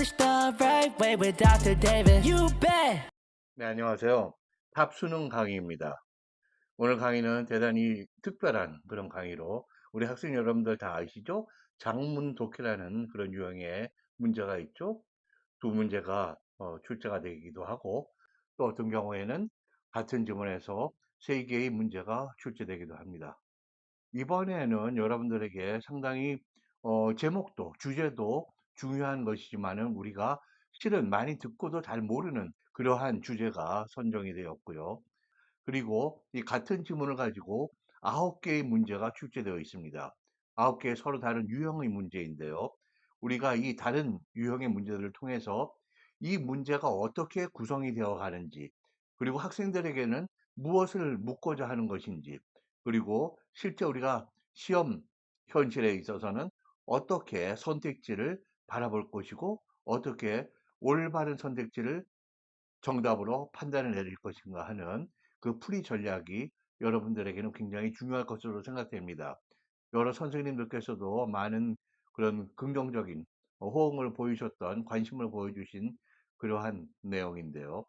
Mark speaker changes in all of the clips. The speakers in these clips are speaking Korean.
Speaker 1: English the right way with Dr. David. You bet.
Speaker 2: 네, 안녕하세요. 탑수능 강의입니다. 오늘 강의는 대단히 특별한 그런 강의로 우리 학생 여러분들 다 아시죠? 장문 독해라는 그런 유형의 문제가 있죠. 두 문제가 출제가 되기도 하고 또 어떤 경우에는 같은 지문에서 세 개의 문제가 출제되기도 합니다. 이번에는 여러분들에게 상당히 제목도 주제도 중요한 것이지만은 우리가 실은 많이 듣고도 잘 모르는 그러한 주제가 선정이 되었고요. 그리고 이 같은 지문을 가지고 9개의 문제가 출제되어 있습니다. 9개의 서로 다른 유형의 문제인데요. 우리가 이 다른 유형의 문제들을 통해서 이 문제가 어떻게 구성이 되어 가는지, 그리고 학생들에게는 무엇을 묻고자 하는 것인지, 그리고 실제 우리가 시험 현실에 있어서는 어떻게 선택지를 바라볼 것이고, 어떻게 올바른 선택지를 정답으로 판단을 내릴 것인가 하는 그 풀이 전략이 여러분들에게는 굉장히 중요할 것으로 생각됩니다. 여러 선생님들께서도 많은 그런 긍정적인 호응을 보이셨던, 관심을 보여주신 그러한 내용인데요.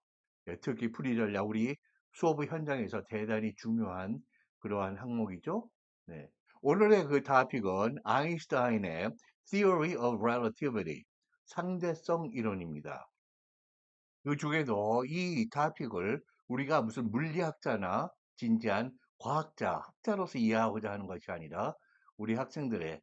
Speaker 2: 예, 특히 풀이 전략, 우리 수업 현장에서 대단히 중요한 그러한 항목이죠. 네. 오늘의 그 토픽은 아인슈타인의 Theory of Relativity, 상대성 이론입니다. 그 중에도 이 토픽을 우리가 무슨 물리학자나 진지한 과학자, 학자로서 이해하고자 하는 것이 아니라 우리 학생들의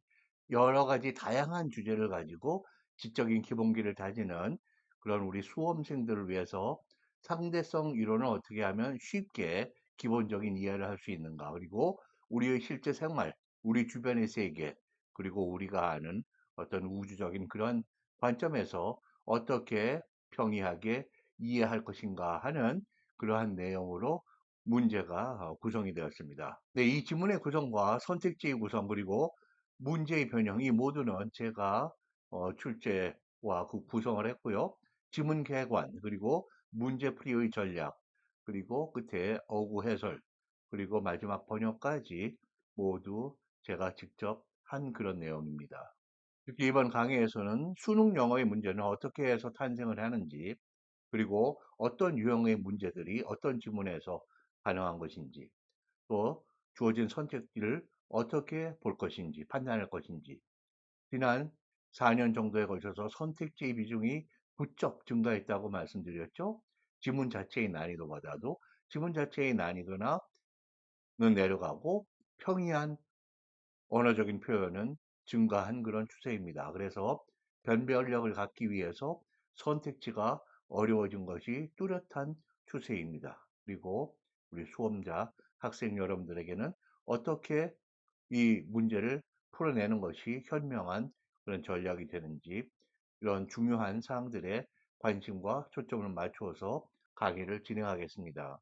Speaker 2: 여러 가지 다양한 주제를 가지고 지적인 기본기를 다지는 그런 우리 수험생들을 위해서 상대성 이론을 어떻게 하면 쉽게 기본적인 이해를 할 수 있는가. 그리고 우리의 실제 생활, 우리 주변의 세계, 그리고 우리가 아는 어떤 우주적인 그런 관점에서 어떻게 평이하게 이해할 것인가 하는 그러한 내용으로 문제가 구성이 되었습니다. 네, 이 지문의 구성과 선택지의 구성 그리고 문제의 변형 이 모두는 제가 출제와 그 구성을 했고요. 지문 개관 그리고 문제풀이의 전략 그리고 끝에 어구 해설 그리고 마지막 번역까지 모두 제가 직접 한 그런 내용입니다. 특히 이번 강의에서는 수능 영어의 문제는 어떻게 해서 탄생을 하는지 그리고 어떤 유형의 문제들이 어떤 지문에서 가능한 것인지, 또 주어진 선택지를 어떻게 볼 것인지, 판단할 것인지, 지난 4년 정도에 걸쳐서 선택지의 비중이 부쩍 증가했다고 말씀드렸죠. 지문 자체의 난이도보다도 지문 자체의 난이도는 내려가고 평이한 언어적인 표현은 증가한 그런 추세입니다. 그래서 변별력을 갖기 위해서 선택지가 어려워진 것이 뚜렷한 추세입니다. 그리고 우리 수험자, 학생 여러분들에게는 어떻게 이 문제를 풀어내는 것이 현명한 그런 전략이 되는지 이런 중요한 사항들에 관심과 초점을 맞추어서 강의를 진행하겠습니다.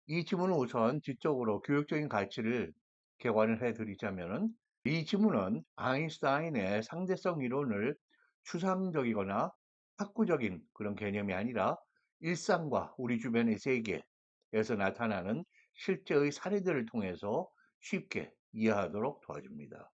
Speaker 2: 이 지문은 우선 지적으로 교육적인 가치를 개관을 해드리자면은 이 지문은 아인슈타인의 상대성 이론을 추상적이거나 학구적인 그런 개념이 아니라 일상과 우리 주변의 세계에서 나타나는 실제의 사례들을 통해서 쉽게 이해하도록 도와줍니다.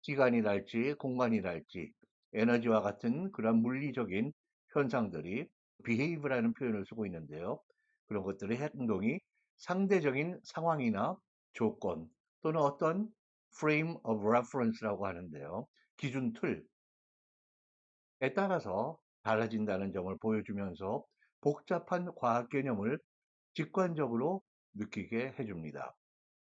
Speaker 2: 시간이랄지 공간이랄지 에너지와 같은 그런 물리적인 현상들이 behave라는 표현을 쓰고 있는데요. 그런 것들의 행동이 상대적인 상황이나 조건 또는 어떤 frame of reference라고 하는데요. 기준 틀에 따라서 달라진다는 점을 보여주면서 복잡한 과학 개념을 직관적으로 느끼게 해줍니다.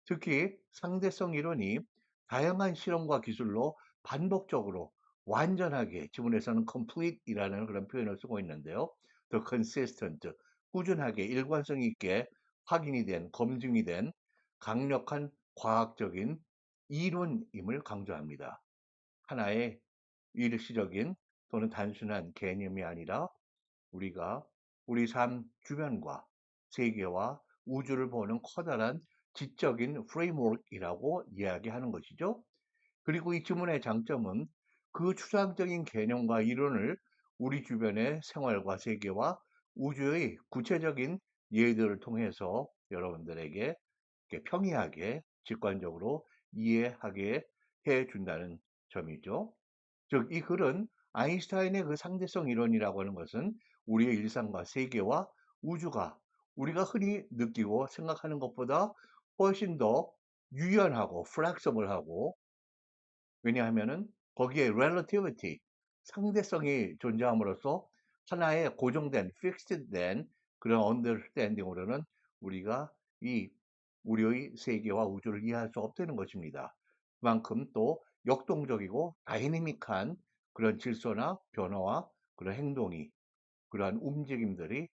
Speaker 2: 특히 상대성 이론이 다양한 실험과 기술로 반복적으로 완전하게 지문에서는 complete이라는 그런 표현을 쓰고 있는데요. The consistent, 꾸준하게 일관성 있게 확인이 된, 검증이 된 강력한 과학적인 이론임을 강조합니다. 하나의 일시적인 또는 단순한 개념이 아니라 우리가 우리 삶 주변과 세계와 우주를 보는 커다란 지적인 프레임워크이라고 이야기하는 것이죠. 그리고 이 지문의 장점은 그 추상적인 개념과 이론을 우리 주변의 생활과 세계와 우주의 구체적인 예들을 통해서 여러분들에게 이렇게 평이하게 직관적으로 이해하게 해 준다는 점이죠. 즉, 이 글은 아인슈타인의 그 상대성 이론이라고 하는 것은 우리의 일상과 세계와 우주가 우리가 흔히 느끼고 생각하는 것보다 훨씬 더 유연하고 플렉서블하고, 왜냐하면은 거기에 relativity, 상대성이 존재함으로써 하나의 고정된 fixed된 그런 understanding으로는 우리가 이 우리의 세계와 우주를 이해할 수 없다는 것입니다. 그만큼 또 역동적이고 다이내믹한 그런 질서나 변화와 그런 행동이, 그러한 움직임들이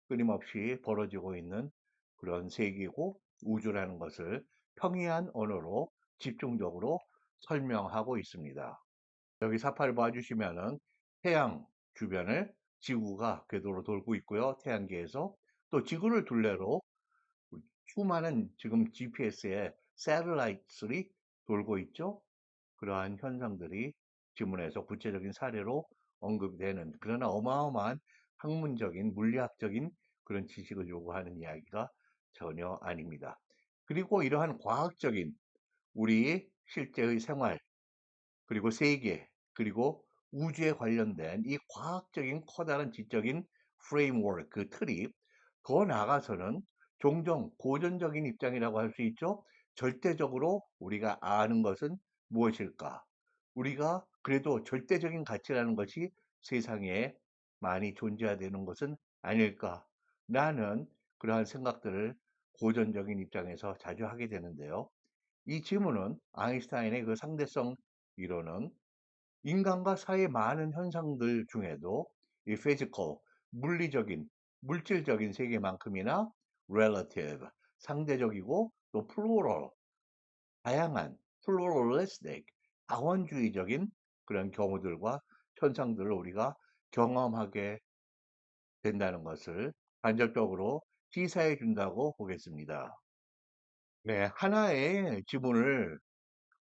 Speaker 2: 끊임없이 벌어지고 있는 그런 세계고 우주라는 것을 평이한 언어로 집중적으로 설명하고 있습니다. 여기 사파를 봐주시면은 태양 주변을 지구가 궤도로 돌고 있고요. 태양계에서 또 지구를 둘레로 수많은 지금 GPS의 새틀라이트들이 돌고 있죠. 그러한 현상들이 지문에서 구체적인 사례로 언급되는, 그러나 어마어마한 학문적인 물리학적인 그런 지식을 요구하는 이야기가 전혀 아닙니다. 그리고 이러한 과학적인 우리 실제의 생활, 그리고 세계, 그리고 우주에 관련된 이 과학적인 커다란 지적인 프레임워크, 그 틀이 더 나아가서는 종종 고전적인 입장이라고 할 수 있죠. 절대적으로 우리가 아는 것은 무엇일까? 우리가 그래도 절대적인 가치라는 것이 세상에 많이 존재하는 것은 아닐까? 라는 그러한 생각들을 고전적인 입장에서 자주 하게 되는데요. 이 질문은 아인슈타인의 그 상대성 이론은 인간과 사이의 많은 현상들 중에도 이 physical, 물리적인, 물질적인 세계만큼이나 relative, 상대적이고 또 plural, 다양한, pluralistic, 다원주의적인 그런 경우들과 현상들을 우리가 경험하게 된다는 것을 간접적으로 시사해 준다고 보겠습니다. 네, 하나의 지문을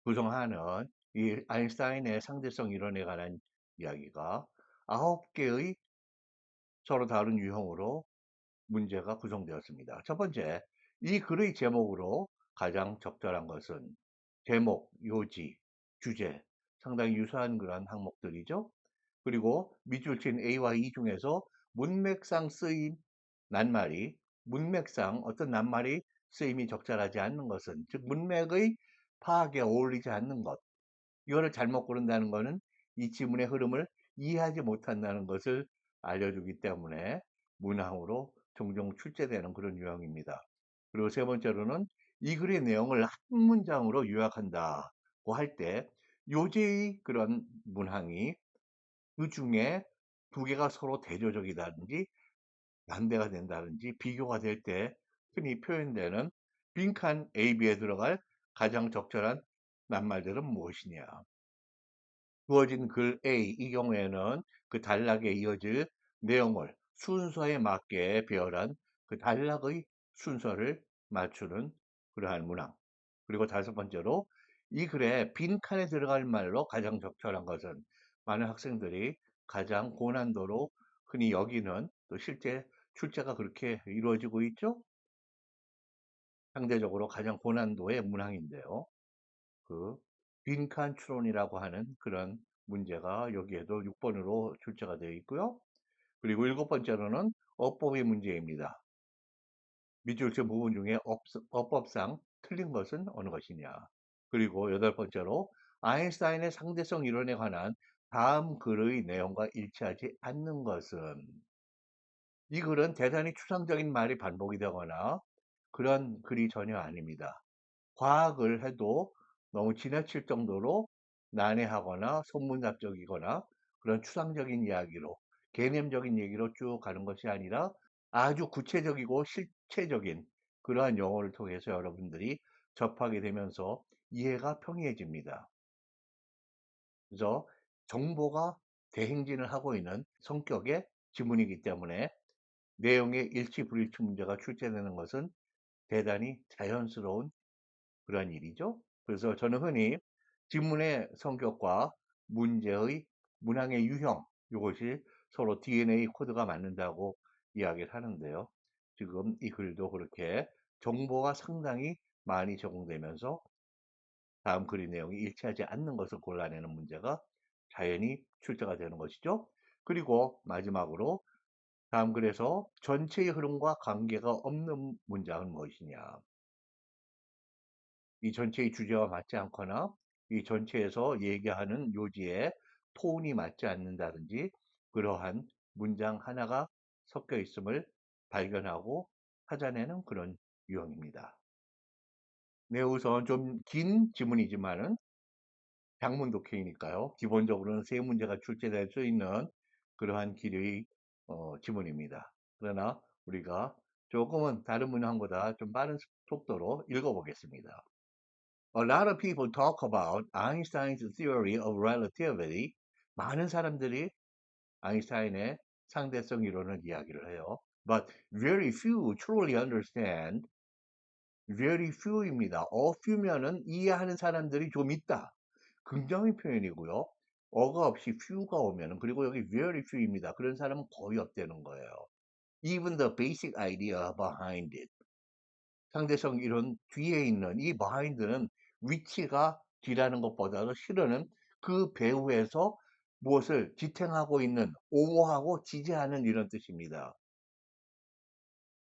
Speaker 2: 구성하는 이 아인슈타인의 상대성 이론에 관한 이야기가 9개의 서로 다른 유형으로 문제가 구성되었습니다. 첫 번째, 이 글의 제목으로 가장 적절한 것은 제목, 요지, 주제, 상당히 유사한 그런 항목들이죠. 그리고 밑줄친 A와 E 중에서 문맥상 쓰임 낱말이, 문맥상 어떤 낱말이 쓰임이 적절하지 않는 것은, 즉 문맥의 파악에 어울리지 않는 것, 이거를 잘못 고른다는 것은 이 지문의 흐름을 이해하지 못한다는 것을 알려주기 때문에 문항으로 종종 출제되는 그런 유형입니다. 그리고 세 번째로는 이 글의 내용을 한 문장으로 요약한다고 할 때 요제의 그런 문항이 그 중에 두 개가 서로 대조적이다든지 반대가 된다든지 비교가 될 때 흔히 표현되는 빈칸 A, B에 들어갈 가장 적절한 낱말들은 무엇이냐. 주어진 글 A, 이 경우에는 그 단락에 이어질 내용을 순서에 맞게 배열한 그 단락의 순서를 맞추는 그러한 문항. 그리고 다섯 번째로 이 글에 빈칸에 들어갈 말로 가장 적절한 것은, 많은 학생들이 가장 고난도로 흔히 여기는, 또 실제 출제가 그렇게 이루어지고 있죠. 상대적으로 가장 고난도의 문항인데요. 그 빈칸 추론이라고 하는 그런 문제가 여기에도 6번으로 출제가 되어 있고요. 그리고 일곱 번째로는 어법의 문제입니다. 밑줄친 부분 중에 어법상 틀린 것은 어느 것이냐. 그리고 여덟 번째로 아인슈타인의 상대성 이론에 관한 다음 글의 내용과 일치하지 않는 것은, 이 글은 대단히 추상적인 말이 반복이 되거나 그런 글이 전혀 아닙니다. 과학을 해도 너무 지나칠 정도로 난해하거나 소문답적이거나 그런 추상적인 이야기로, 개념적인 얘기로 쭉 가는 것이 아니라 아주 구체적이고 실체적인 그러한 용어를 통해서 여러분들이 접하게 되면서 이해가 평이해집니다. 그래서 정보가 대행진을 하고 있는 성격의 지문이기 때문에 내용의 일치 불일치 문제가 출제되는 것은 대단히 자연스러운 그러한 일이죠. 그래서 저는 흔히 지문의 성격과 문제의 문항의 유형, 이것이 서로 DNA 코드가 맞는다고 이야기를 하는데요. 지금 이 글도 그렇게 정보가 상당히 많이 제공되면서 다음 글의 내용이 일치하지 않는 것을 골라내는 문제가 자연히 출제가 되는 것이죠. 그리고 마지막으로 다음 글에서 전체의 흐름과 관계가 없는 문장은 무엇이냐. 이 전체의 주제와 맞지 않거나 이 전체에서 얘기하는 요지의 톤이 맞지 않는다든지 그러한 문장 하나가 섞여 있음을 발견하고 찾아내는 그런 유형입니다. 네, 우선 좀 긴 지문이지만은 장문 독해이니까요. 기본적으로는 세 문제가 출제될 수 있는 그러한 길의 지문입니다. 그러나 우리가 조금은 다른 문항보다 좀 빠른 속도로 읽어보겠습니다. A lot of people talk about Einstein's theory of relativity. 많은 사람들이 아인슈타인의 상대성 이론을 이야기를 해요. But very few truly understand. very few입니다. a few면은 이해하는 사람들이 좀 있다. 긍정의 표현이고요. 어가 없이 few가 오면은 그리고 여기 very few입니다. 그런 사람은 거의 없다는 거예요. Even the basic idea behind it. 상대성 이론 뒤에 있는 이 behind는 위치가 뒤라는 것보다도 실은 그 배후에서 무엇을 지탱하고 있는 옹호하고 지지하는 이런 뜻입니다.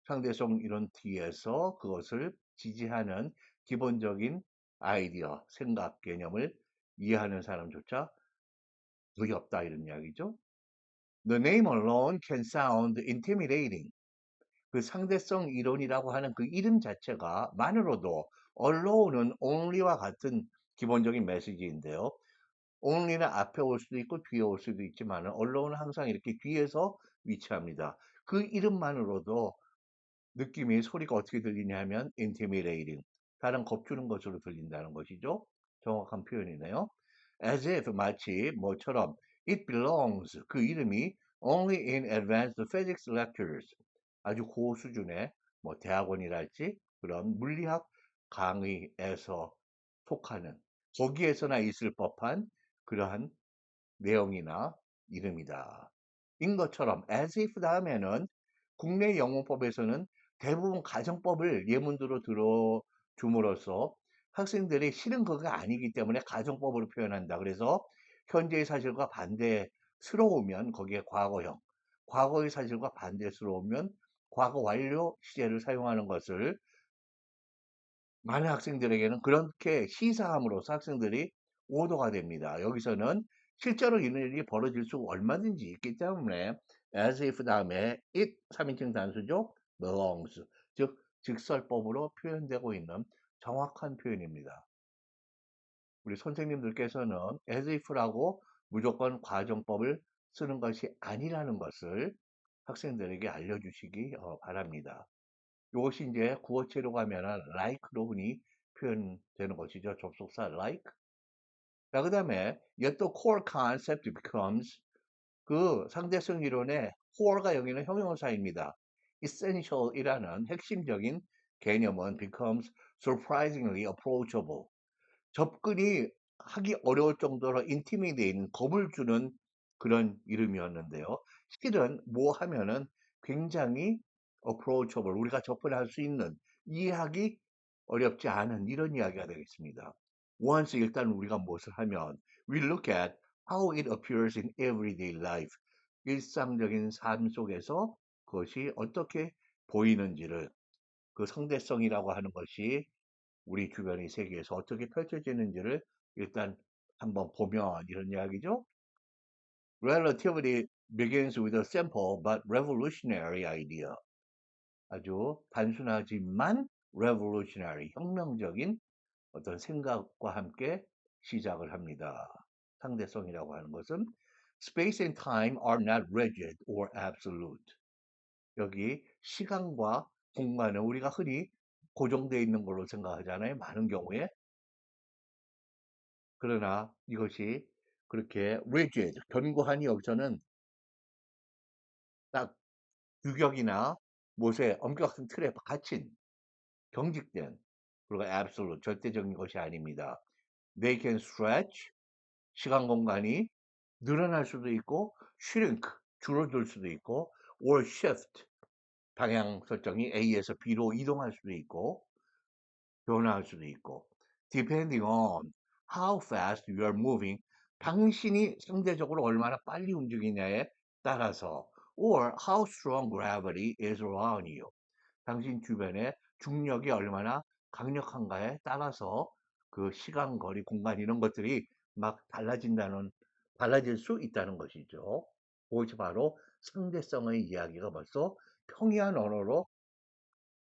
Speaker 2: 상대성 이론 뒤에서 그것을 지지하는 기본적인 아이디어, 생각, 개념을 이해하는 사람조차 거의 없다 이런 이야기죠. The name alone can sound intimidating. 그 상대성 이론이라고 하는 그 이름 자체가 만으로도 alone은 only와 같은 기본적인 메시지인데요. only는 앞에 올 수도 있고 뒤에 올 수도 있지만 alone은 항상 이렇게 뒤에서 위치합니다. 그 이름만으로도 느낌이 소리가 어떻게 들리냐면 intimidating. 사람 겁주는 것으로 들린다는 것이죠. 정확한 표현이네요. as if 마치 뭐처럼 it belongs 그 이름이 only in advanced physics lectures 아주 고수준의 뭐 대학원이랄지 그런 물리학 강의에서 속하는 거기에서나 있을 법한 그러한 내용이나 이름이다. 인 것처럼 as if 다음에는 국내 영문법에서는 대부분 가정법을 예문으로 들어줌으로써 학생들이 실은 그가 아니기 때문에 가정법으로 표현한다. 그래서 현재의 사실과 반대스러우면 거기에 과거형, 과거의 사실과 반대스러우면 과거 완료 시제를 사용하는 것을 많은 학생들에게는 그렇게 시사함으로써 학생들이 오도가 됩니다. 여기서는 실제로 이런 일이 벌어질 수 얼마든지 있기 때문에 as if 다음에 it 3인칭 단수죠. belongs 즉 직설법으로 표현되고 있는 정확한 표현입니다. 우리 선생님들께서는 as if라고 무조건 과정법을 쓰는 것이 아니라는 것을 학생들에게 알려주시기 바랍니다. 이것이 이제 구어체로 가면은 like로 흔히 표현되는 것이죠. 접속사 like. 자, 그 다음에 yet the core concept becomes 그 상대성 이론의 core가 여기는 형용사입니다. essential이라는 핵심적인 개념은 becomes surprisingly approachable. 접근이 하기 어려울 정도로 intimidating, 겁을 주는 그런 이름이었는데요. 실은 뭐 하면은 굉장히 approachable, 우리가 접근할 수 있는, 이해하기 어렵지 않은 이런 이야기가 되겠습니다. once 일단 우리가 무엇을 하면 we look at how it appears in everyday life. 일상적인 삶 속에서 그것이 어떻게 보이는지를 그 상대성이라고 하는 것이 우리 주변의 세계에서 어떻게 펼쳐지는지를 일단 한번 보면 이런 이야기죠. Relativity begins with a simple but revolutionary idea. 아주 단순하지만 revolutionary, 혁명적인 어떤 생각과 함께 시작을 합니다. 상대성이라고 하는 것은 space and time are not rigid or absolute. 여기 시간과 공간은 우리가 흔히 고정되어 있는 걸로 생각하잖아요. 많은 경우에. 그러나 이것이 그렇게 rigid, 견고하니 여기서는 딱 규격이나 못에 엄격한 틀에 갇힌, 경직된, 그리고 absolute, 절대적인 것이 아닙니다. They can stretch, 시간 공간이 늘어날 수도 있고 shrink, 줄어들 수도 있고 or shift, 방향 설정이 A에서 B로 이동할 수도 있고 변화할 수도 있고 depending on how fast you are moving 당신이 상대적으로 얼마나 빨리 움직이냐에 따라서 or how strong gravity is around you. 당신 주변에 중력이 얼마나 강력한가에 따라서 그 시간, 거리, 공간 이런 것들이 막 달라질 수 있다는 것이죠. 그것이 바로 상대성의 이야기가 벌써 평이한 언어로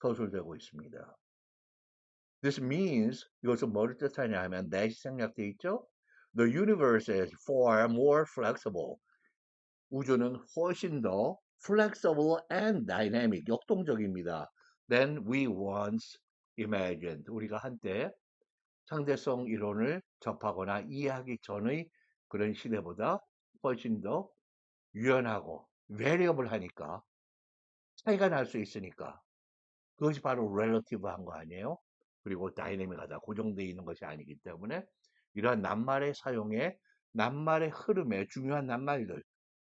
Speaker 2: 서술되고 있습니다. This means 이것은 뭐를 뜻하냐 하면 대시 생략돼 있죠. The universe is far more flexible. 우주는 훨씬 더 flexible and dynamic, 역동적입니다. than we once imagined. 우리가 한때 상대성 이론을 접하거나 이해하기 전의 그런 시대보다 훨씬 더 유연하고 variable 하니까 차이가 날 수 있으니까 그것이 바로 relative한 거 아니에요? 그리고 다이내믹하다, 고정되어 있는 것이 아니기 때문에 이러한 낱말의 사용에 낱말의 흐름에 중요한 낱말들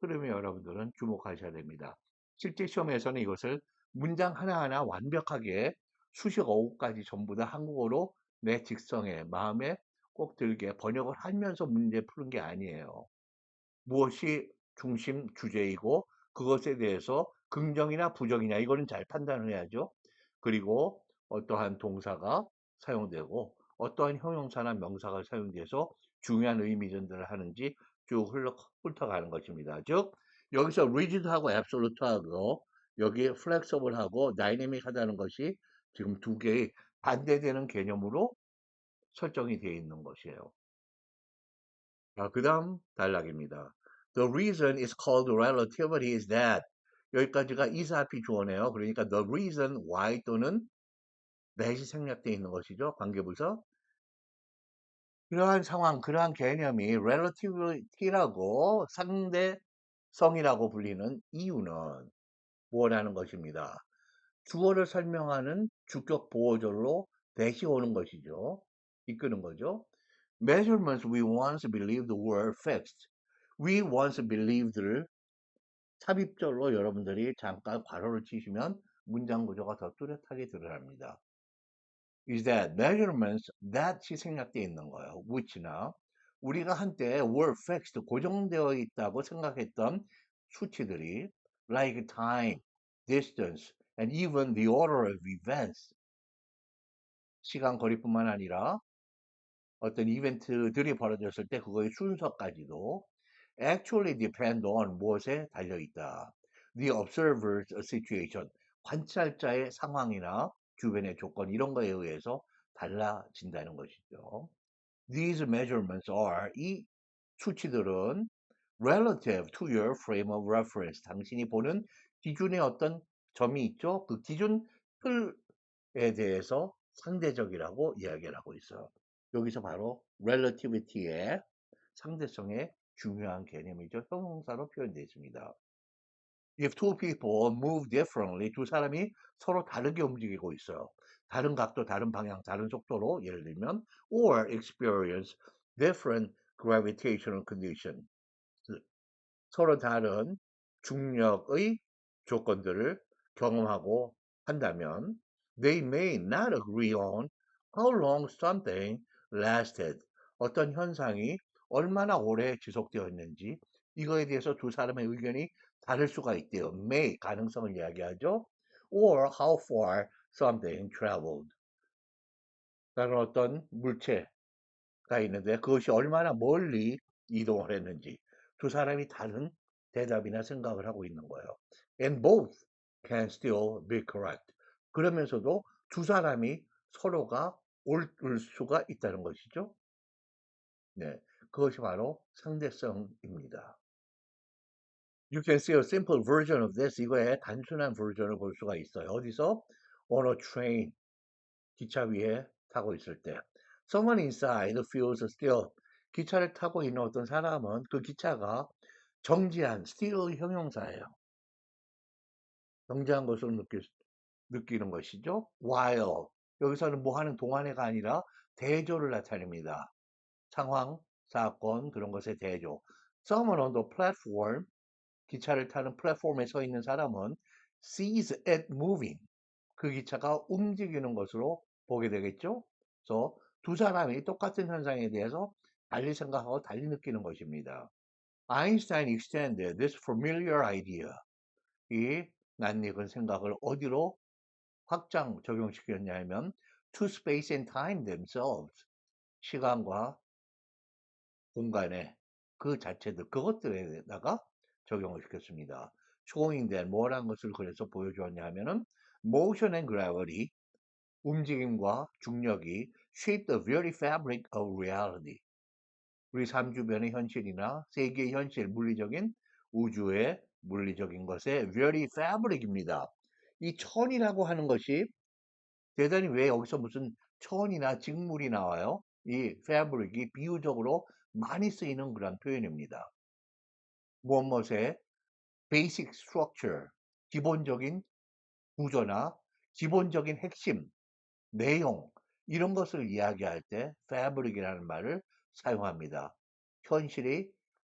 Speaker 2: 흐름에 여러분들은 주목하셔야 됩니다. 실제 시험에서는 이것을 문장 하나하나 완벽하게 수식 어구까지 전부 다 한국어로 내 직성에 마음에 꼭 들게 번역을 하면서 문제 푸는 게 아니에요. 무엇이 중심 주제이고 그것에 대해서 긍정이나 부정이냐 이거는 잘 판단을 해야죠. 그리고 어떠한 동사가 사용되고 어떠한 형용사나 명사가 사용돼서 중요한 의미 전달을 하는지 쭉 훑어가는 것입니다. 즉 여기서 rigid하고 absolute하고 여기에 flexible하고 dynamic하다는 것이 지금 두 개의 반대되는 개념으로 설정이 되어 있는 것이에요. 자, 그 다음 단락입니다. The reason is called relativity is that 여기까지가 이사피 주어네요. 그러니까 the reason why 또는 that이 생략되어 있는 것이죠. 관계부사. 그러한 상황, 그러한 개념이 relativity라고 상대성이라고 불리는 이유는 무엇하는 것입니다. 주어를 설명하는 주격 보호절로 that이 오는 것이죠. 이끄는 거죠. Measurements we once believed were fixed. We once believed를 삽입절로 여러분들이 잠깐 괄호를 치시면 문장 구조가 더 뚜렷하게 드러납니다. Is that measurements that이 생략되어 있는 거예요. which나 우리가 한때 were fixed 고정되어 있다고 생각했던 수치들이 like time, distance, and even the order of events 시간 거리뿐만 아니라 어떤 이벤트들이 벌어졌을 때 그거의 순서까지도 actually depend on 무엇에 달려 있다. The observer's situation. 관찰자의 상황이나 주변의 조건 이런 거에 의해서 달라진다는 것이죠. These measurements are 이 수치들은 relative to your frame of reference. 당신이 보는 기준의 어떤 점이 있죠. 그 기준 틀에 대해서 상대적이라고 이야기를 하고 있어요. 여기서 바로 relativity의 상대성의 중요한 개념이죠. 형용사로 표현되어 있습니다. If two people move differently, 두 사람이 서로 다르게 움직이고 있어요. 다른 각도, 다른 방향, 다른 속도로 예를 들면 or experience different gravitational conditions. 서로 다른 중력의 조건들을 경험하고 한다면 they may not agree on how long something lasted. 어떤 현상이 얼마나 오래 지속되었는지 이거에 대해서 두 사람의 의견이 다를 수가 있대요. may 가능성을 이야기하죠. or how far something traveled. 다른 어떤 물체가 있는데 그것이 얼마나 멀리 이동을 했는지 두 사람이 다른 대답이나 생각을 하고 있는 거예요. And both can still be correct. 그러면서도 두 사람이 서로가 옳을 수가 있다는 것이죠. 네, 그것이 바로 상대성입니다. You can see a simple version of this. 이거의 단순한 버전을 볼 수가 있어요. 어디서? On a train. 기차 위에 타고 있을 때. Someone inside feels still. 기차를 타고 있는 어떤 사람은 그 기차가 정지한 still 형용사예요. 정지한 것을 느끼는 것이죠. While 여기서는 뭐 하는 동안에가 아니라 대조를 나타냅니다. 상황, 사건 그런 것의 대조. Someone on the platform 기차를 타는 플랫폼에 서 있는 사람은 sees it moving. 그 기차가 움직이는 것으로 보게 되겠죠. 그래서 두 사람이 똑같은 현상에 대해서 달리 생각하고 달리 느끼는 것입니다. Einstein extended this familiar idea. 이 낯익은 생각을 어디로 확장 적용시켰냐면 to space and time themselves. 시간과 공간에 그 자체들 그것들에다가 적용을 시켰습니다. showing that 뭐라는 것을 그래서 보여주었냐면은 motion and gravity 움직임과 중력이 shape the very fabric of reality. 우리 삶 주변의 현실이나 세계의 현실, 물리적인 우주의 물리적인 것의 very fabric입니다. 이 천이라고 하는 것이 대단히 왜 여기서 무슨 천이나 직물이 나와요? 이 fabric이 비유적으로 많이 쓰이는 그런 표현입니다. 무엇의 basic structure, 기본적인 구조나 기본적인 핵심, 내용 이런 것을 이야기할 때 fabric이라는 말을 사용합니다. 현실이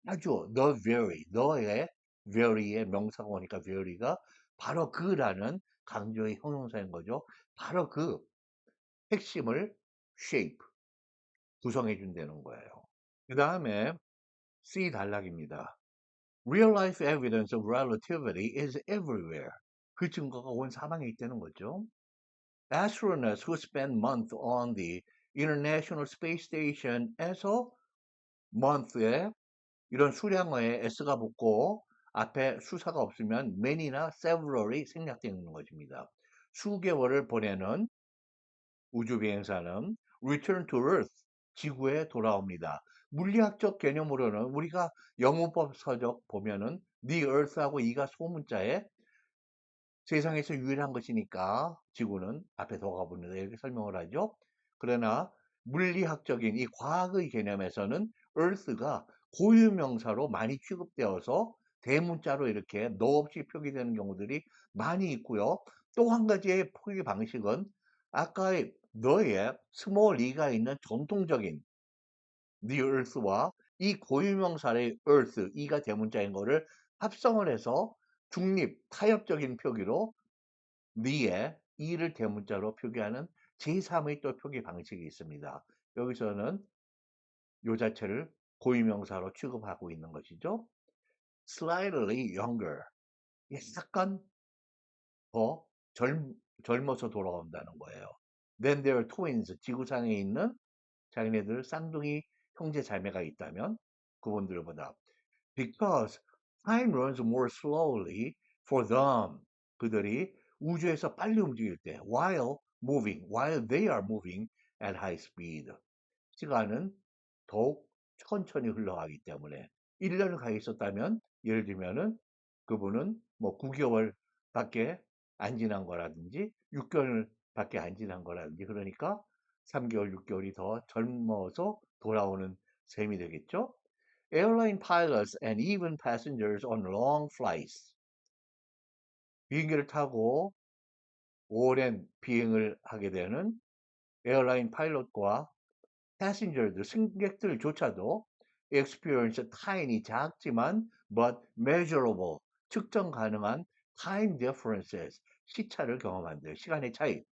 Speaker 2: 아주 the very, 너의 very의 명사가 오니까 very가 바로 그라는 강조의 형용사인 거죠. 바로 그 핵심을 shape, 구성해 준다는 거예요. 그 다음에 C 단락입니다. Real life evidence of relativity is everywhere. 그 증거가 온 사방에 있다는 거죠. Astronauts who spend months on the International Space Station에서 month에 이런 수량어에 s가 붙고 앞에 수사가 없으면 many나 several이 생략되는 것입니다. 수개월을 보내는 우주 비행사는 return to Earth, 지구에 돌아옵니다. 물리학적 개념으로는 우리가 영문법 서적 보면은 the Earth하고 이가 소문자에 세상에서 유일한 것이니까 지구는 앞에 더가 붙는다 이렇게 설명을 하죠. 그러나 물리학적인 이 과학의 개념에서는 Earth가 고유명사로 많이 취급되어서 대문자로 이렇게 너 없이 표기되는 경우들이 많이 있고요. 또 한 가지의 표기 방식은 아까의 너의 small e가 있는 전통적인 the earth와 이 고유명사의 earth, 이가 대문자인 거를 합성을 해서 중립, 타협적인 표기로 the의 e를 대문자로 표기하는 제3의 또 표기 방식이 있습니다. 여기서는 요 자체를 고유명사로 취급하고 있는 것이죠. slightly younger, 약간 더 젊어서 돌아온다는 거예요. Then their twins, 지구상에 있는 자기네들 쌍둥이 형제 자매가 있다면 그분들보다 because time runs more slowly for them. 그들이 우주에서 빨리 움직일 때 while they are moving at high speed. 시간은 더욱 천천히 흘러가기 때문에 1년을 가 있었다면 예를 들면은 그분은 뭐 9개월 밖에 안 지난 거라든지 6개월 밖에 안 지난 거라든지 그러니까 3개월, 6개월이 더 젊어서 돌아오는 셈이 되겠죠. Airline pilots and even passengers on long flights. 비행기를 타고 오랜 비행을 하게 되는 에어라인 파일럿과 패신저들, 승객들조차도 experience time이 작지만 but measurable, 측정 가능한 time differences, 시차를 경험한대요. 시간의 차이.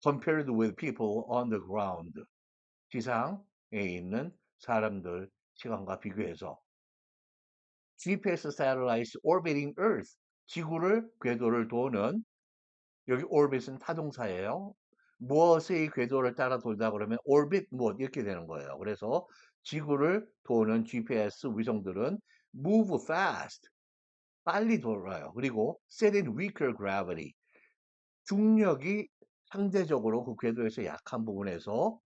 Speaker 2: compared with people on the ground. 지상에 있는 사람들 시간과 비교해서 GPS satellites orbiting Earth, 지구를 궤도를 도는 여기 orbit은 타동사예요. 무엇의 궤도를 따라 돌다 그러면 orbit 무엇 이렇게 되는 거예요. 그래서 지구를 도는 GPS 위성들은 move fast, 빨리 돌아요. 그리고 set in weaker gravity, 중력이 상대적으로 그 궤도에서 약한 부분에서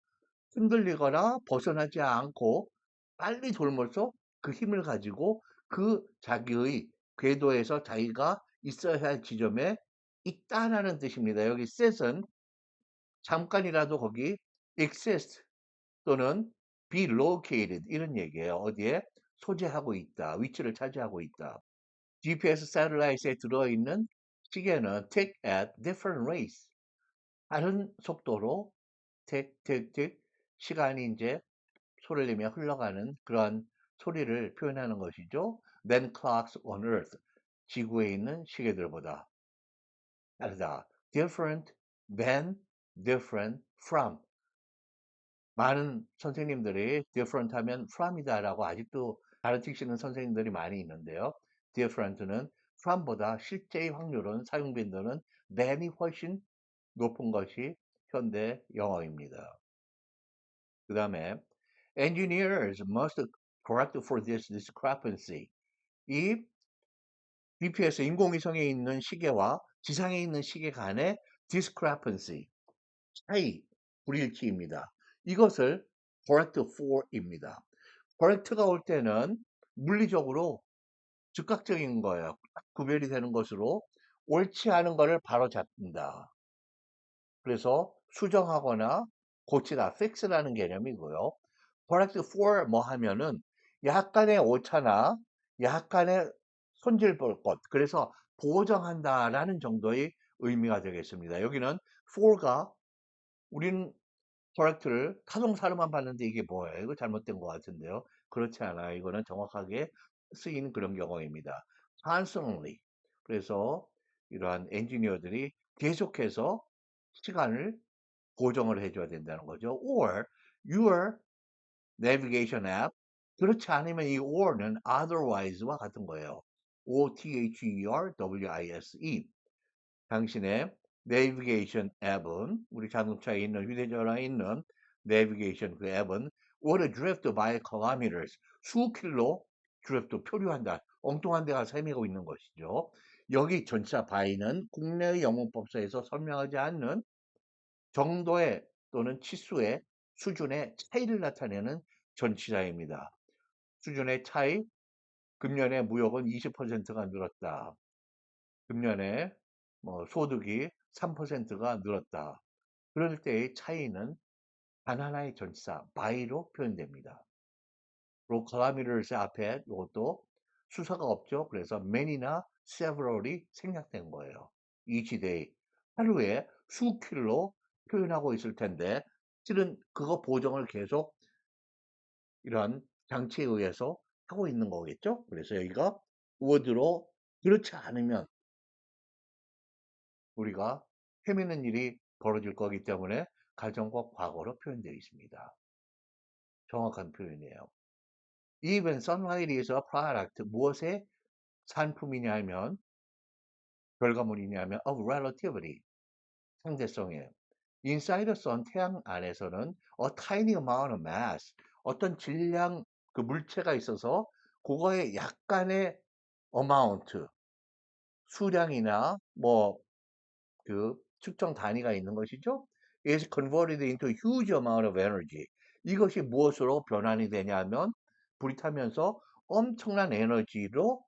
Speaker 2: 흔들리거나 벗어나지 않고 빨리 돌면서 그 힘을 가지고 그 자기의 궤도에서 자기가 있어야 할 지점에 있다라는 뜻입니다. 여기 set은 잠깐이라도 거기 exist 또는 be located 이런 얘기예요. 어디에 소재하고 있다, 위치를 차지하고 있다. GPS satellite에 들어있는 시계는 tick at different rates. 다른 속도로 tick, tick, tick 시간이 이제 소리를 내며 흘러가는 그런 소리를 표현하는 것이죠. than clocks on earth. 지구에 있는 시계들보다 다르다. different than, different from. 많은 선생님들이 different 하면 from이다라고 아직도 가르치시는 선생님들이 많이 있는데요. different는 from보다 실제의 확률은 사용 빈도는 than이 훨씬 높은 것이 현대 영어입니다. 그 다음에 engineers must correct for this discrepancy. 이 BPS 인공위성에 있는 시계와 지상에 있는 시계 간의 discrepancy, 차이, 불일치입니다. 이것을 correct for입니다. correct가 올 때는 물리적으로 즉각적인 거예요. 딱 구별이 되는 것으로 옳지 않은 거를 바로 잡는다. 그래서 수정하거나 고치다, fix라는 개념이고요. correct for 뭐 하면은 약간의 오차나 약간의 손질 볼 것, 그래서 보정한다라는 정도의 의미가 되겠습니다. 여기는 for가 우리는 correct를 타동사로만 봤는데 이게 뭐예요? 이거 잘못된 것 같은데요. 그렇지 않아요. 이거는 정확하게 쓰인 그런 경우입니다. constantly. 그래서 이러한 엔지니어들이 계속해서 시간을 고정을 해줘야 된다는 거죠. or your navigation app. 그렇지 않으면 이 or는 otherwise와 같은 거예요. otherwise. 당신의 내비게이션 앱은 우리 자동차에 있는 휴대전화에 있는 내비게이션 그 앱은 would drift by kilometers 수킬로 drift 표류한다. 엉뚱한 데 가서 헤매고 있는 것이죠. 여기 전치사 by는 국내의 영문법사에서 설명하지 않는 정도의 또는 치수의 수준의 차이를 나타내는 전치사입니다. 수준의 차이, 금년에 무역은 20%가 늘었다. 금년에 소득이 3%가 늘었다. 그럴 때의 차이는 단 하나의 전치사 by로 표현됩니다. 그리고 kilometers 앞에 이것도 수사가 없죠. 그래서 many나 several이 생략된 거예요. each day 하루에 수킬로 표현하고 있을 텐데 실은 그거 보정을 계속 이러한 장치에 의해서 하고 있는 거겠죠. 그래서 여기가 would로 그렇지 않으면 우리가 헤매는 일이 벌어질 거기 때문에 가정과 과거로 표현되어 있습니다. 정확한 표현이에요. Even sunlight is a product. 무엇의 산품이냐 하면 결과물이냐 하면 of relativity. 상대성이에요. Inside the sun, 태양 안에서는 a tiny amount of mass. 어떤 질량, 그 물체가 있어서 그거에 약간의 amount, 수량이나 그 측정 단위가 있는 것이죠. is converted into a huge amount of energy. 이것이 무엇으로 변환이 되냐면 불이 타면서 엄청난 에너지로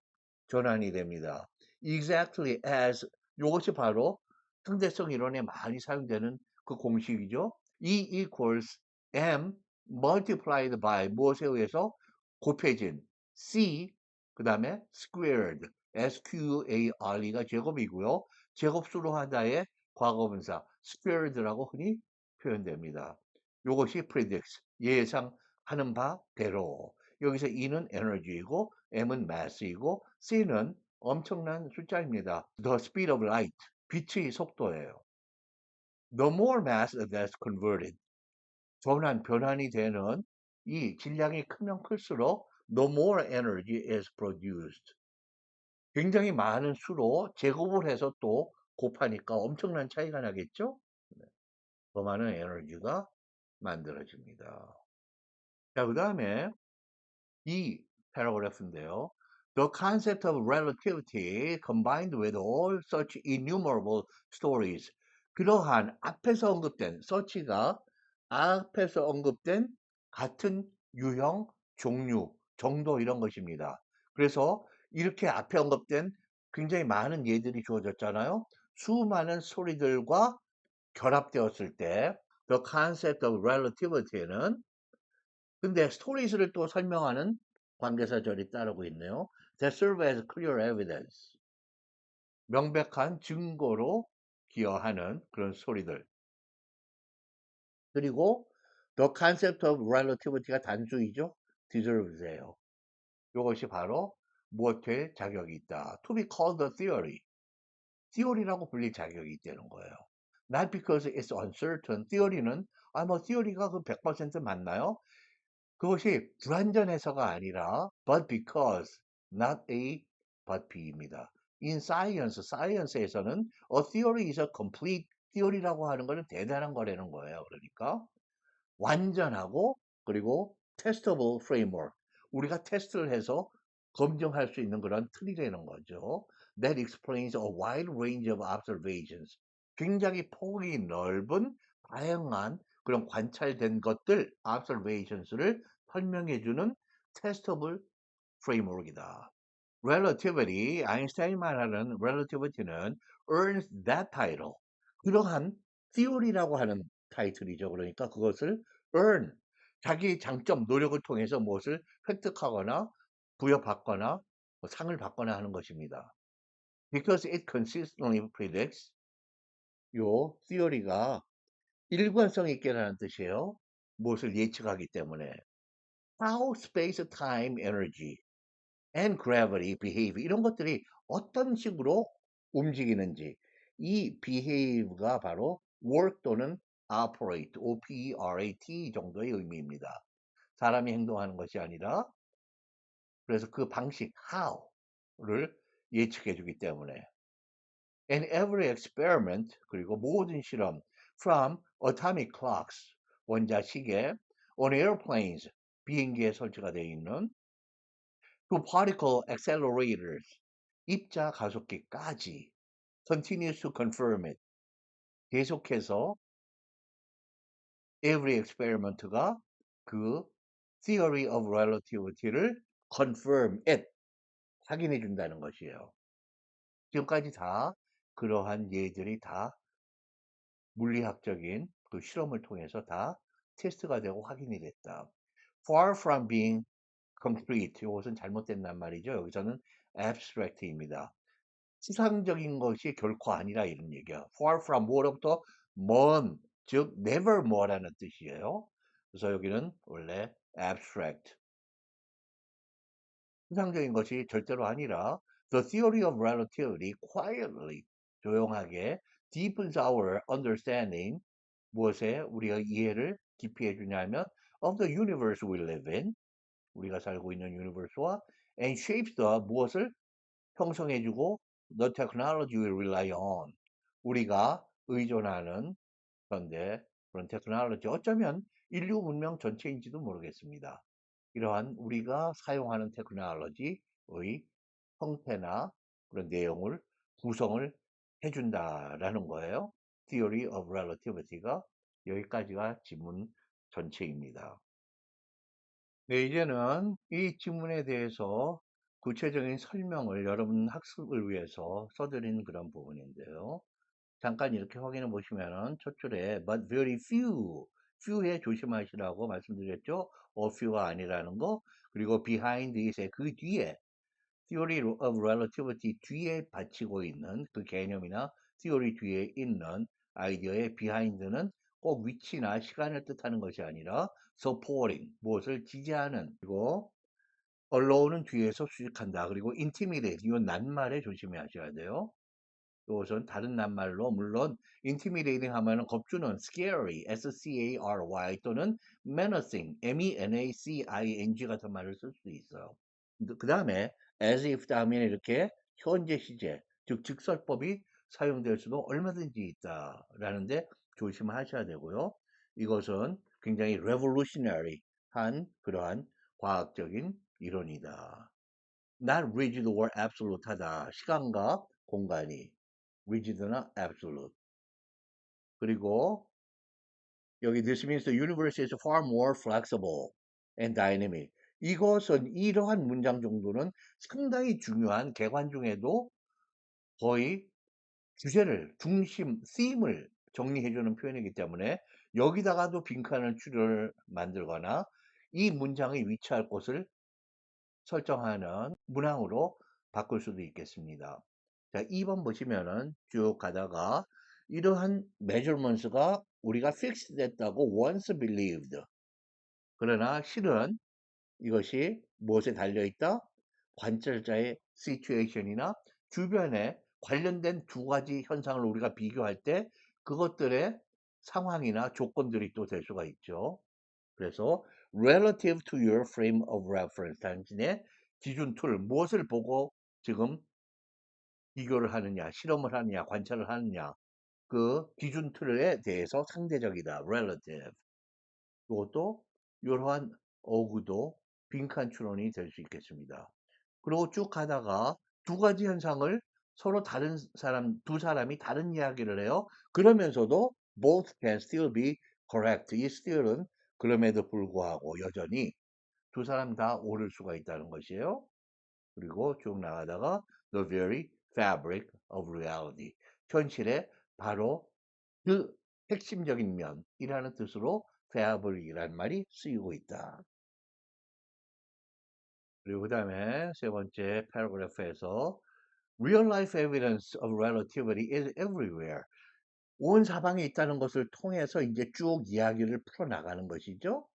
Speaker 2: 전환이 됩니다. Exactly as 이것이 바로 상대성 이론에 많이 사용되는 그 공식이죠. E equals m multiplied by 무엇에 의해서 곱해진 c 그 다음에 squared squared가 제곱이고요. 제곱수로 하다의 과거분사 squared라고 흔히 표현됩니다. 이것이 predicts 예상하는 바대로 여기서 E는 에너지이고 M은 mass이고 C는 엄청난 숫자입니다. The speed of light 빛의 속도예요. The more mass that's converted 변환이 되는 이 질량이 크면 클수록 the more energy is produced. 굉장히 많은 수로 제곱을 해서 또 곱하니까 엄청난 차이가 나겠죠? 더 많은 에너지가 만들어집니다. 자, 그 다음에 이 패러그래프인데요. The concept of relativity combined with all such innumerable stories. 그러한 앞에서 언급된 such가 앞에서 언급된 같은 유형, 종류, 정도 이런 것입니다. 그래서 이렇게 앞에 언급된 굉장히 많은 예들이 주어졌잖아요. 수많은 소리들과 결합되었을 때 the concept of relativity는 근데 스토리스를 또 설명하는 관계사절이 따르고 있네요. That serve as clear evidence. 명백한 증거로 기여하는 그런 스토리들. 그리고 the concept of relativity가 단수이죠. deserves예요. 이것이 바로 무엇에 자격이 있다. To be called a theory. theory라고 불릴 자격이 있다는 거예요. Not because it's uncertain. theory는 뭐 theory가 그 100% 맞나요? 그것이 불완전해서가 아니라 but because, not A, but B입니다. In science, science에서는 a theory is a complete theory라고 하는 거는 대단한 거라는 거예요. 그러니까 완전하고 그리고 testable framework. 우리가 테스트를 해서 검증할 수 있는 그런 틀이라는 거죠. That explains a wide range of observations. 굉장히 폭이 넓은 다양한 그런 관찰된 것들, observations를 설명해주는 testable framework이다. Relativity, 아인슈타인이 말하는 relativity는 earns that title. 그러한 theory라고 하는 타이틀이죠. 그러니까 그것을 earn, 자기의 장점, 노력을 통해서 무엇을 획득하거나 부여받거나 상을 받거나 하는 것입니다. Because it consistently predicts, 요 theory가 일관성 있게라는 뜻이에요. 무엇을 예측하기 때문에. How space, time, energy and gravity, behave 이런 것들이 어떤 식으로 움직이는지 이 behave가 바로 work 또는 operate, operate 정도의 의미입니다. 사람이 행동하는 것이 아니라 그래서 그 방식 how를 예측해 주기 때문에 and every experiment 그리고 모든 실험 from atomic clocks 원자 시계 on airplanes 비행기에 설치가 되어 있는 to particle accelerators, 입자 가속기까지 continues to confirm it. 계속해서 every experiment가 그 theory of relativity를 confirm it, 확인해 준다는 것이에요. 지금까지 다 그러한 예들이 다 물리학적인 그 실험을 통해서 다 테스트가 되고 확인이 됐다. Far from being concrete, 이것은 잘못된단 말이죠. 여기서는 abstract입니다. 추상적인 것이 결코 아니라 이런 얘기야. Far from 뭐로부터 먼, 즉 never 뭐라는 뜻이에요. 그래서 여기는 원래 abstract, 추상적인 것이 절대로 아니라 the theory of relativity quietly, 조용하게 deepens our understanding, 무엇에 우리가 이해를 깊이 해주냐면 of the universe we live in, 우리가 살고 있는 유니버스와 and shapes the 무엇을 형성해주고 the technology we rely on, 우리가 의존하는 그런데 그런 테크놀로지 어쩌면 인류 문명 전체인지도 모르겠습니다. 이러한 우리가 사용하는 테크놀로지의 형태나 그런 내용을 구성을 해준다라는 거예요. Theory of Relativity가 여기까지가 지문 전체입니다. 네, 이제는 이 지문에 대해서 구체적인 설명을 여러분 학습을 위해서 써드린 그런 부분인데요. 잠깐 이렇게 확인해 보시면은 첫 줄에 but very few에 조심하시라고 말씀드렸죠. a few가 아니라는 거. 그리고 behind it의 그 뒤에 theory of relativity 뒤에 받치고 있는 그 개념이나 theory 뒤에 있는 아이디어의 behind는 꼭 위치나 시간을 뜻하는 것이 아니라 supporting, 무엇을 지지하는, 그리고 allone은 뒤에서 수식한다. 그리고 intimidate, 이건 낱말에 조심하셔야 돼요. 이것은 다른 낱말로 물론 intimidating 하면은 겁주는 scary, scary 또는 menacing, menacing 같은 말을 쓸 수 있어요. 그 다음에 as if 다음에 이렇게 현재 시제, 즉 직설법이 사용될 수도 얼마든지 있다라는데 조심하셔야 되고요. 이것은 굉장히 revolutionary한 그러한 과학적인 이론이다. Not rigid or absolute하다. 시간과 공간이 rigid나 absolute. 그리고 여기 this means the universe is far more flexible and dynamic. 이것은 이러한 문장 정도는 상당히 중요한 개관 중에도 거의 주제를 중심, theme을 정리해주는 표현이기 때문에 여기다가도 빈칸을 추려를 만들거나 이 문장의 위치할 곳을 설정하는 문항으로 바꿀 수도 있겠습니다. 자, 2번 보시면은 쭉 가다가 이러한 measurements가 우리가 fixed 됐다고 once believed. 그러나 실은 이것이 무엇에 달려있다? 관찰자의 situation이나 주변에 관련된 두 가지 현상을 우리가 비교할 때 그것들의 상황이나 조건들이 또 될 수가 있죠. 그래서 relative to your frame of reference, 당신의 기준 툴, 무엇을 보고 지금 비교를 하느냐, 실험을 하느냐, 관찰을 하느냐, 그 기준 툴에 대해서 상대적이다, relative. 이것도 이러한 어구도 빈칸 추론이 될 수 있겠습니다. 그리고 쭉 가다가 두 가지 현상을 서로 다른 사람, 두 사람이 다른 이야기를 해요. 그러면서도 both can still be correct. 이 still은 그럼에도 불구하고 여전히 두 사람 다 옳을 수가 있다는 것이에요. 그리고 쭉 나가다가 the very fabric of reality. 현실의 바로 그 핵심적인 면이라는 뜻으로 fabric이라는 말이 쓰이고 있다. 그리고 그 다음에 세 번째 패러그래프에서 real life evidence of relativity is everywhere. 온 사방에 있다는 것을 통해서 이제 쭉 이야기를 풀어나가는 것이죠.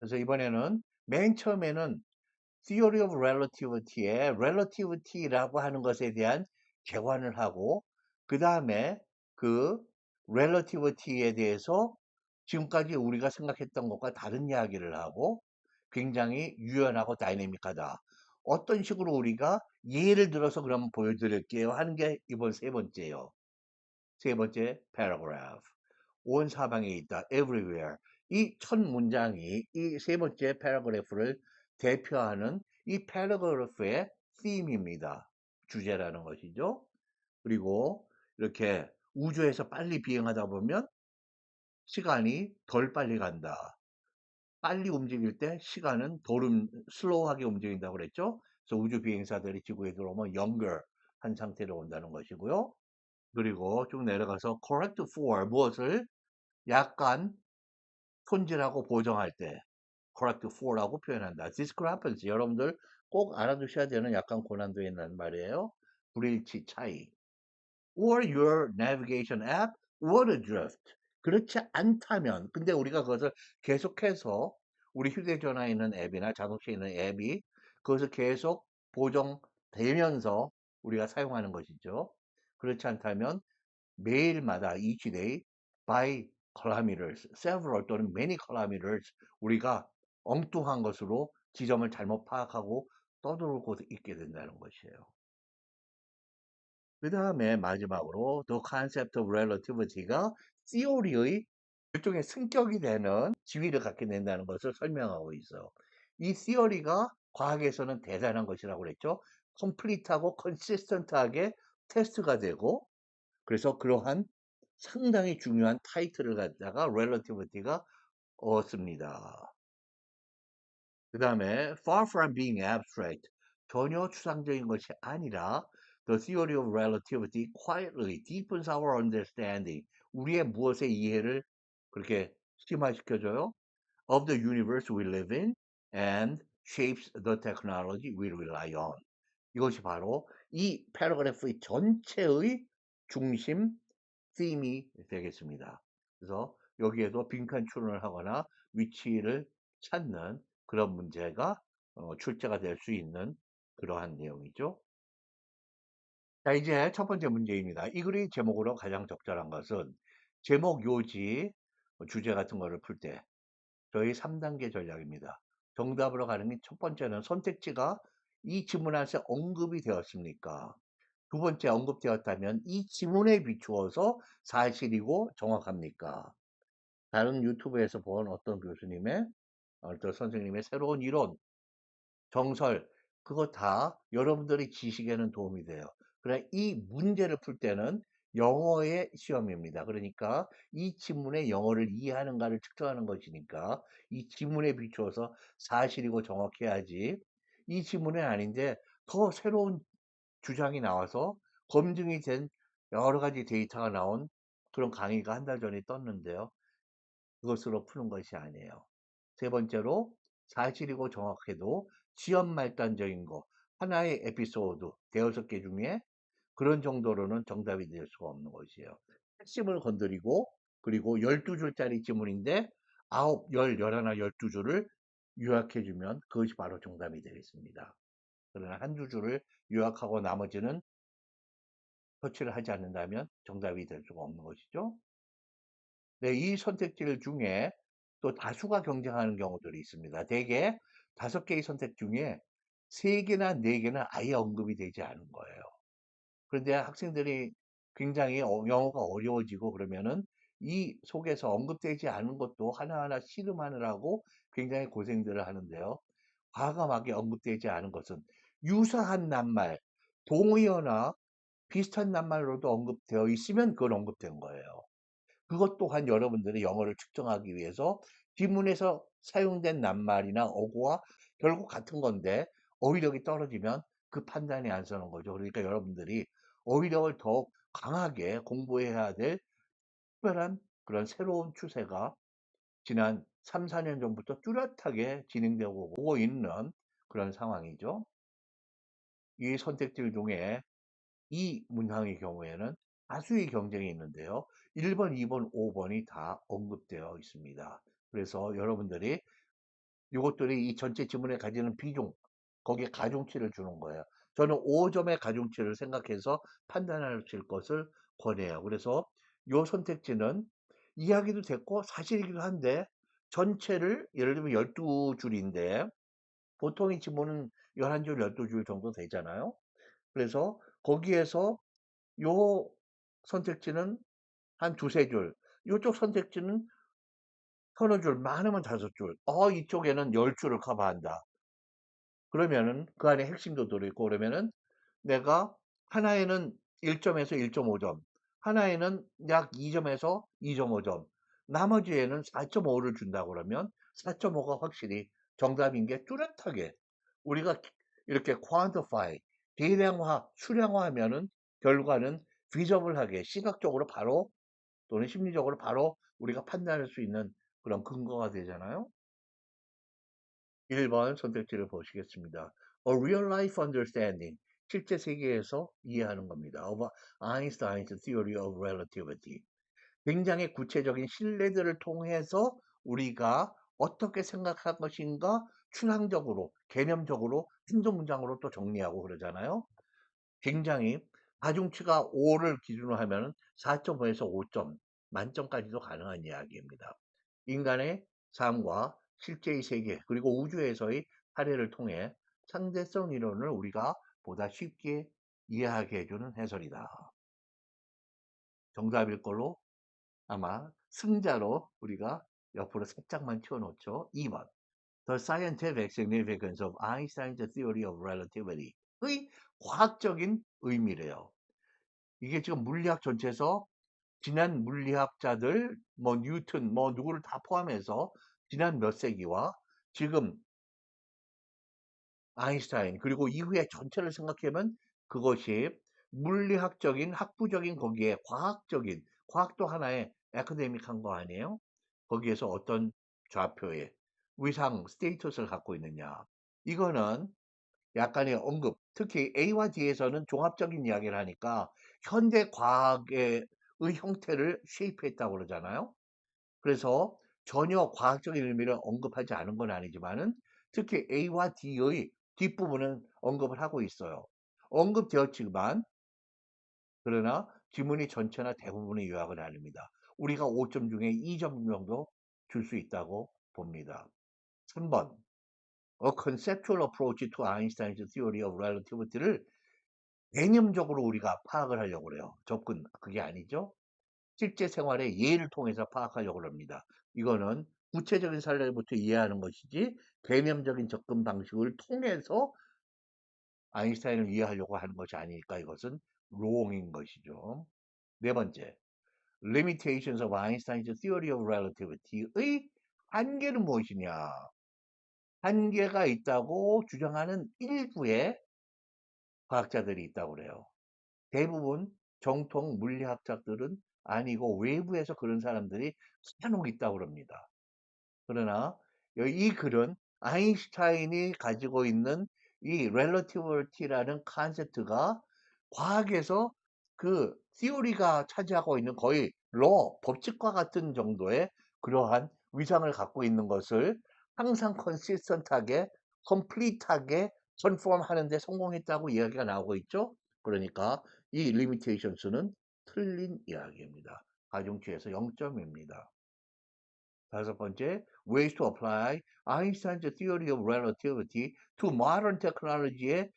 Speaker 2: 그래서 이번에는 맨 처음에는 Theory of Relativity의 Relativity라고 하는 것에 대한 개관을 하고 그 다음에 그 Relativity에 대해서 지금까지 우리가 생각했던 것과 다른 이야기를 하고 굉장히 유연하고 다이내믹하다. 어떤 식으로 우리가 예를 들어서 그럼 보여드릴게요 하는 게 이번 세 번째예요. 세 번째 paragraph. 온 사방에 있다. everywhere. 이 첫 문장이 이 세 번째 paragraph를 대표하는 이 paragraph의 theme입니다. 주제라는 것이죠. 그리고 이렇게 우주에서 빨리 비행하다 보면 시간이 덜 빨리 간다. 빨리 움직일 때 시간은 슬로우하게 움직인다고 그랬죠. 그래서 우주 비행사들이 지구에 들어오면 younger 한 상태로 온다는 것이고요. 그리고 쭉 내려가서 correct for 무엇을 약간 손질하고 보정할 때 correct for라고 표현한다. discrepancy 여러분들 꼭 알아두셔야 되는 약간 고난도에 있는 말이에요. 불일치 차이. or your navigation app would drift. 그렇지 않다면, 근데 우리가 그것을 계속해서 우리 휴대전화에 있는 앱이나 자동차에 있는 앱이 그것을 계속 보정되면서 우리가 사용하는 것이죠. 그렇지 않다면 매일마다 each day by kilometers, several 또는 many kilometers 우리가 엉뚱한 것으로 지점을 잘못 파악하고 떠돌고 있게 된다는 것이에요. 그 다음에 마지막으로 The Concept of Relativity가 theory의 일종의 승격이 되는 지위를 갖게 된다는 것을 설명하고 있어요. 이 theory가 과학에서는 대단한 것이라고 그랬죠. 컴플리트하고 컨시스턴트하게 테스트가 되고 그래서 그러한 상당히 중요한 타이틀을 갖다가 relativity가 얻습니다. 그 다음에 far from being abstract, 전혀 추상적인 것이 아니라 the theory of relativity quietly deepens our understanding, 우리의 무엇의 이해를 그렇게 심화시켜줘요. of the universe we live in and shapes the technology we rely on. 이것이 바로 이 패러그래프의 전체의 중심 theme이 되겠습니다. 그래서 여기에도 빈칸 추론을 하거나 위치를 찾는 그런 문제가 출제가 될 수 있는 그러한 내용이죠. 자, 이제 첫 번째 문제입니다. 이 글의 제목으로 가장 적절한 것은 제목 요지 주제 같은 거를 풀 때 저희 3단계 전략입니다. 정답으로 가는 게 첫 번째는 선택지가 이 지문안에서 언급이 되었습니까? 두 번째 언급되었다면 이 지문에 비추어서 사실이고 정확합니까? 다른 유튜브에서 본 어떤 교수님의 어떤 선생님의 새로운 이론, 정설 그거 다 여러분들의 지식에는 도움이 돼요. 그러나 이 문제를 풀 때는 영어의 시험입니다. 그러니까 이 지문의 영어를 이해하는가를 측정하는 것이니까 이 지문에 비추어서 사실이고 정확해야지 이 지문은 아닌데 더 새로운 주장이 나와서 검증이 된 여러 가지 데이터가 나온 그런 강의가 한 달 전에 떴는데요. 그것으로 푸는 것이 아니에요. 세 번째로 사실이고 정확해도 지연 말단적인 거 하나의 에피소드 대여섯 개 중에 그런 정도로는 정답이 될 수가 없는 것이에요. 핵심을 건드리고 그리고 12줄짜리 지문인데 9, 10, 11, 12줄을 요약해주면 그것이 바로 정답이 되겠습니다. 그러나 한두 줄을 요약하고 나머지는 터치를 하지 않는다면 정답이 될 수가 없는 것이죠. 네, 이 선택지들 중에 또 다수가 경쟁하는 경우들이 있습니다. 대개 5개의 선택 중에 3개나 4개는 아예 언급이 되지 않은 거예요. 그런데 학생들이 굉장히 영어가 어려워지고 그러면은 이 속에서 언급되지 않은 것도 하나하나 씨름하느라고 굉장히 고생들을 하는데요. 과감하게 언급되지 않은 것은 유사한 낱말, 동의어나 비슷한 낱말로도 언급되어 있으면 그건 언급된 거예요. 그것 또한 여러분들이 영어를 측정하기 위해서 지문에서 사용된 낱말이나 어구와 결국 같은 건데 어휘력이 떨어지면 그 판단이 안 서는 거죠. 그러니까 여러분들이 어휘력을 더욱 강하게 공부해야 될 특별한 그런 새로운 추세가 지난 3, 4년 전부터 뚜렷하게 진행되고 오고 있는 그런 상황이죠. 이 선택지들 중에 이 문항의 경우에는 다수의 경쟁이 있는데요. 1번, 2번, 5번이 다 언급되어 있습니다. 그래서 여러분들이 이것들이 이 전체 지문에 가지는 비중, 거기에 가중치를 주는 거예요. 저는 5점의 가중치를 생각해서 판단하실 것을 권해요. 그래서 이 선택지는 이야기도 됐고 사실이기도 한데 전체를 예를 들면 12줄인데 보통 이 지문은 11줄, 12줄 정도 되잖아요. 그래서 거기에서 요 선택지는 한 두세 줄, 요쪽 선택지는 서너 줄, 많으면 다섯 줄. 이쪽에는 10줄을 커버한다. 그러면은 그 안에 핵심도 들어있고 그러면은 내가 하나에는 1점에서 1.5점, 하나에는 약 2점에서 2.5점, 나머지에는 4.5를 준다고 그러면 4.5가 확실히 정답인 게 뚜렷하게 우리가 이렇게 quantify, 계량화, 수량화하면은 결과는 비저블하게 시각적으로 바로 또는 심리적으로 바로 우리가 판단할 수 있는 그런 근거가 되잖아요. 1번 선택지를 보시겠습니다. A real life understanding. 실제 세계에서 이해하는 겁니다. Of Einstein's theory of relativity. 굉장히 구체적인 신뢰들을 통해서 우리가 어떻게 생각할 것인가 추상적으로, 개념적으로 한두 문장으로 또 정리하고 그러잖아요. 굉장히 가중치가 5를 기준으로 하면 4.5에서 5점, 만점까지도 가능한 이야기입니다. 인간의 삶과 실제의 세계, 그리고 우주에서의 사례를 통해 상대성 이론을 우리가 보다 쉽게 이해하게 해주는 해설이다. 정답일 걸로 아마 승자로 우리가 옆으로 살짝만 튀어놓죠. 2번. The scientific significance of Einstein's theory of relativity의 과학적인 의미래요. 이게 지금 물리학 전체에서 지난 물리학자들, 뭐 뉴턴, 뭐 누구를 다 포함해서 지난 몇 세기와 지금 아인슈타인 그리고 이후의 전체를 생각하면 그것이 물리학적인 학부적인 거기에 과학적인 과학도 하나의 에카데믹한 거 아니에요? 거기에서 어떤 좌표에 위상 스테이터스를 갖고 있느냐 이거는 약간의 언급 특히 A와 D에서는 종합적인 이야기를 하니까 현대 과학의 형태를 쉐입했다고 그러잖아요. 그래서 전혀 과학적인 의미를 언급하지 않은 건 아니지만은 특히 A와 D의 뒷부분은 언급을 하고 있어요. 언급되었지만 그러나 지문이 전체나 대부분의 요약은 아닙니다. 우리가 5점 중에 2점 정도 줄 수 있다고 봅니다. 3번 A conceptual approach to Einstein's theory of relativity를 개념적으로 우리가 파악을 하려고 그래요. 접근 그게 아니죠. 실제 생활의 예를 통해서 파악하려고 합니다. 이거는 구체적인 사례부터 이해하는 것이지 개념적인 접근 방식을 통해서 아인슈타인을 이해하려고 하는 것이 아니니까 이것은 wrong인 것이죠. 네 번째, limitations of Einstein's theory of relativity의 한계는 무엇이냐? 한계가 있다고 주장하는 일부의 과학자들이 있다고 그래요. 대부분 정통 물리학자들은 아니고 외부에서 그런 사람들이 간혹 있다고 그럽니다. 그러나 이 글은 아인슈타인이 가지고 있는 이 relativity라는 컨셉트가 과학에서 그 theory가 차지하고 있는 거의 law, 법칙과 같은 정도의 그러한 위상을 갖고 있는 것을 항상 consistent하게, complete하게 conform 하는 데 성공했다고 이야기가 나오고 있죠. 그러니까 이 limitations는 틀린 이야기입니다. 가중치에서 0점입니다. 다섯 번째, ways to apply Einstein's theory of relativity to modern technology에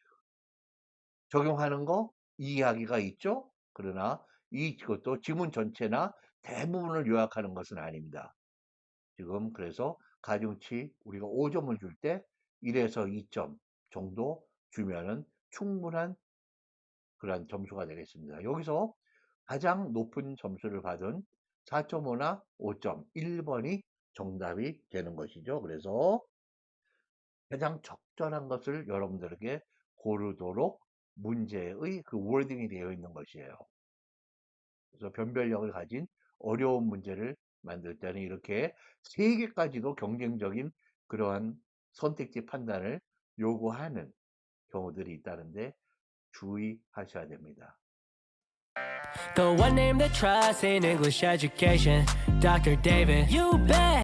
Speaker 2: 적용하는 거 이 이야기가 있죠. 그러나 이것도 지문 전체나 대부분을 요약하는 것은 아닙니다. 지금 그래서 가중치 우리가 5점을 줄 때 1에서 2점 정도 주면은 충분한 그런 점수가 되겠습니다. 여기서 가장 높은 점수를 받은 4.5나 5점, 1번이 정답이 되는 것이죠. 그래서 가장 적절한 것을 여러분들에게 고르도록 문제의 그 워딩이 되어 있는 것이에요. 그래서 변별력을 가진 어려운 문제를 만들 때는 이렇게 3개까지도 경쟁적인 그러한 선택지 판단을 요구하는 경우들이 있다는데 주의하셔야 됩니다.
Speaker 1: The one name that trusts in English education, Dr. David. You bet.